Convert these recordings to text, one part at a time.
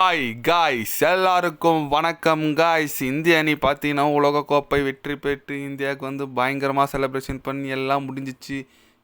Hi guys, எல்லாருக்கும் வணக்கம் guys. இந்திய அணி பார்த்தீங்கன்னா உலகக்கோப்பை வெற்றி பெற்று இந்தியாவுக்கு வந்து பயங்கரமாக செலிப்ரேஷன் பண்ணி எல்லாம் முடிஞ்சிச்சு.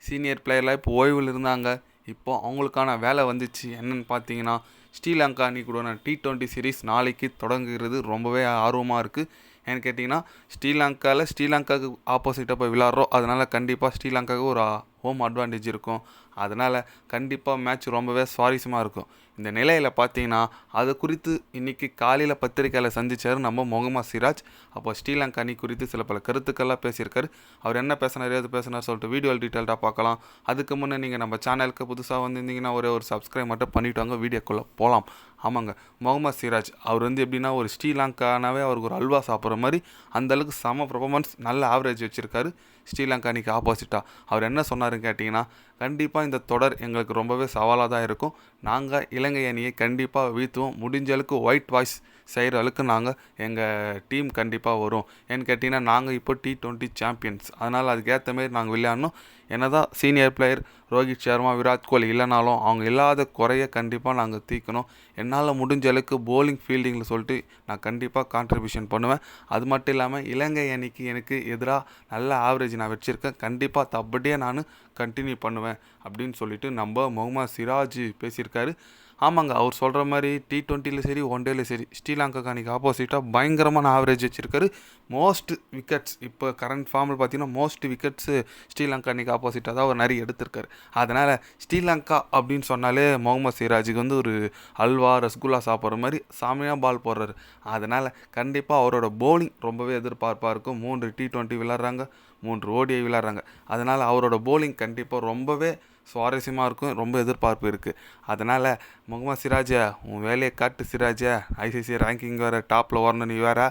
சீனியர் பிளேயர்லாம் இப்போ ஓய்வில் இருந்தாங்க. இப்போ அவங்களுக்கான வேலை வந்துச்சு. என்னென்னு பார்த்தீங்கன்னா, ஸ்ரீலங்கா அணி கூட T20 சீரீஸ் நாளைக்கு தொடங்குகிறது. ரொம்பவே ஆர்வமாக இருக்குது. ஏன்னு கேட்டிங்கன்னா, ஸ்ரீலங்காவுக்கு ஆப்போசிட்டாக போய் விளாட்றோம். அதனால் கண்டிப்பாக ஸ்ரீலங்காவுக்கு ஒரு ஹோம் அட்வான்டேஜ் இருக்கும். அதனால் கண்டிப்பாக மேட்ச் ரொம்பவே சுவாரஸ்யமாக இருக்கும். இந்த நிலையில் பார்த்தீங்கன்னா, அது குறித்து இன்றைக்கி காலையில் பத்திரிக்கையில் சந்தித்தார் நம்ம முகமது சிராஜ். அப்போ ஸ்ரீலங்கா அணி குறித்து சில பல கருத்துக்கள்லாம் பேசியிருக்காரு. அவர் என்ன பேசினார், ஏது பேசினார் சொல்லிட்டு வீடியோ டீட்டெயில்டாக பார்க்கலாம். அதுக்கு முன்னே நீங்கள் நம்ம சேனலுக்கு புதுசாக வந்திருந்தீங்கன்னா ஒரு சப்ஸ்கிரைப் மட்டும் பண்ணிவிட்டு வாங்க, வீடியோக்குள்ளே போகலாம். ஆமாங்க, முகமது சிராஜ் அவர் வந்து எப்படின்னா ஒரு ஸ்ரீலங்கானாவே அவருக்கு ஒரு அல்வா சாப்பிட்ற மாதிரி அந்தளவுக்கு செம பர்ஃபார்மன்ஸ், நல்ல ஆவரேஜ் வச்சுருக்காரு ஸ்ரீலங்கா அணிக்கு ஆப்போசிட்டாக. அவர் என்ன சொன்னாருன்னு கேட்டிங்கன்னா, கண்டிப்பாக இந்த தொடர் எங்களுக்கு ரொம்பவே சவாலாக தான் இருக்கும். நாங்கள் இலங்கை அணியை கண்டிப்பாக வீழ்த்துவோம். முடிஞ்ச அளவுக்கு ஒயிட் வாஷ் செய்கிற அளவுக்கு நாங்கள் எங்கள் டீம் கண்டிப்பாக வரும். ஏன்னு கேட்டிங்கன்னா, நாங்கள் இப்போ T20 சாம்பியன்ஸ். அதனால் அதுக்கேற்ற மாரி நாங்கள் விளையாடணும். என்ன தான் சீனியர் பிளேயர் ரோஹித் சர்மா, விராட் கோலி இல்லைனாலும் அவங்க இல்லாத குறைய கண்டிப்பாக நாங்கள் தீர்க்கணும். என்னால் முடிஞ்ச அளவுக்கு போலிங் ஃபீல்டிங்கில் சொல்லிட்டு நான் கண்டிப்பாக கான்ட்ரிபியூஷன் பண்ணுவேன். அது மட்டும் இல்லாமல் இலங்கை அணிக்கு எனக்கு எதிராக நல்ல ஆவரேஜ் நான் வச்சுருக்கேன். கண்டிப்பாக அப்படியே நான் கண்டினியூ பண்ணுவேன் அப்படின்னு சொல்லிட்டு நம்ம முகமது சிராஜ் பேசியிருக்காரு. ஆமாங்க, அவர் சொல்கிற மாதிரி T20லையும் சரி, ஒன் டேலையும் சரி, ஸ்ரீலங்கா அணிக்கு ஆப்போசிட்டாக பயங்கரமான ஆவரேஜ் வச்சுருக்காரு. மோஸ்ட் விக்கெட்ஸ் இப்போ கரண்ட் ஃபார்மில் பார்த்தீங்கன்னா மோஸ்ட் விக்கெட்ஸு ஸ்ரீலங்கா அணிக்கு ஆப்போசிட்டாக தான் அவர் நிறைய எடுத்திருக்காரு. அதனால் ஸ்ரீலங்கா அப்படின்னு சொன்னாலே முகமது சிராஜுக்கு வந்து ஒரு அல்வா ரசகுல்லா சாப்பிட்ற மாதிரி சாமியாக பால் போடுறாரு. அதனால் கண்டிப்பாக அவரோட போலிங் ரொம்பவே எதிர்பார்ப்பாக இருக்கும். 3 T20 விளாட்றாங்க, 3 ODI விளாட்றாங்க. அதனால் அவரோட போலிங் கண்டிப்பாக ரொம்பவே சுவாரஸ்யமாக இருக்கும். ரொம்ப எதிர்பார்ப்பு இருக்குது. அதனால் முகமது சிராஜா, உன் வேலையை காட்டு சிராஜா. ICC ரேங்கிங் வேறு டாப்பில் வரணும். நீ வேறு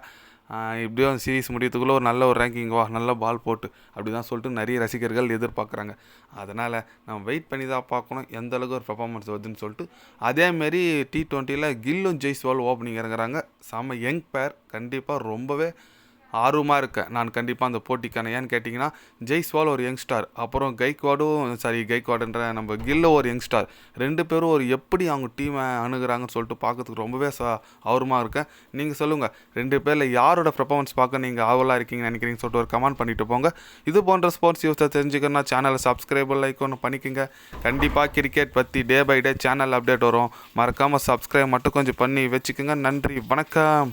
இப்படியும் சீரீஸ் முடியத்துக்குள்ளே ஒரு நல்ல ஒரு ரேங்கிங் வா, நல்ல பால் போட்டு அப்படி தான் சொல்லிட்டு நிறைய ரசிகர்கள் எதிர்பார்க்குறாங்க. அதனால் நம்ம வெயிட் பண்ணி தான் பார்க்கணும் எந்த அளவுக்கு ஒரு பர்ஃபார்மன்ஸ் வருதுன்னு சொல்லிட்டு. அதேமாரி T20யில் கில்லும் ஜெய்ஸ்வால் ஓப்பனிங் இறங்குறாங்க. செம்ம யங் பேர். கண்டிப்பாக ரொம்பவே ஆர்வமாக இருக்கேன் நான் கண்டிப்பாக அந்த போட்டிக்கான. ஏன்னு கேட்டிங்கன்னா, ஜெய்ஸ்வால் ஒரு யங்ஸ்டார், அப்புறம் கைக்வாடுன்ற நம்ம கில்லும் ஒரு யங்ஸ்டார். 2 பேரும் ஒரு எப்படி அவங்க டீமை அணுகுறாங்கன்னு சொல்லிட்டு பார்க்கறதுக்கு ரொம்பவே ஆர்வமாக இருக்கேன். நீங்கள் சொல்லுங்கள், 2 பேரில் யாரோட பர்ஃபார்மன்ஸ் பார்க்க நீங்கள் ஆவலாக இருக்கீங்கன்னு நினைக்கிறீங்கன்னு சொல்லிட்டு ஒரு கமெண்ட் பண்ணிட்டு போங்க. இது போன்ற ஸ்போர்ட்ஸ் நியூஸை தெரிஞ்சுக்கணும்னா சேனலை சப்ஸ்கிரைப் லைக் ஒன்று பண்ணிக்கோங்க. கண்டிப்பாக கிரிக்கெட் பற்றி day by day channel update வரும். மறக்காமல் சப்ஸ்கிரைப் மட்டும் கொஞ்சம் பண்ணி வச்சுக்கோங்க. நன்றி, வணக்கம்.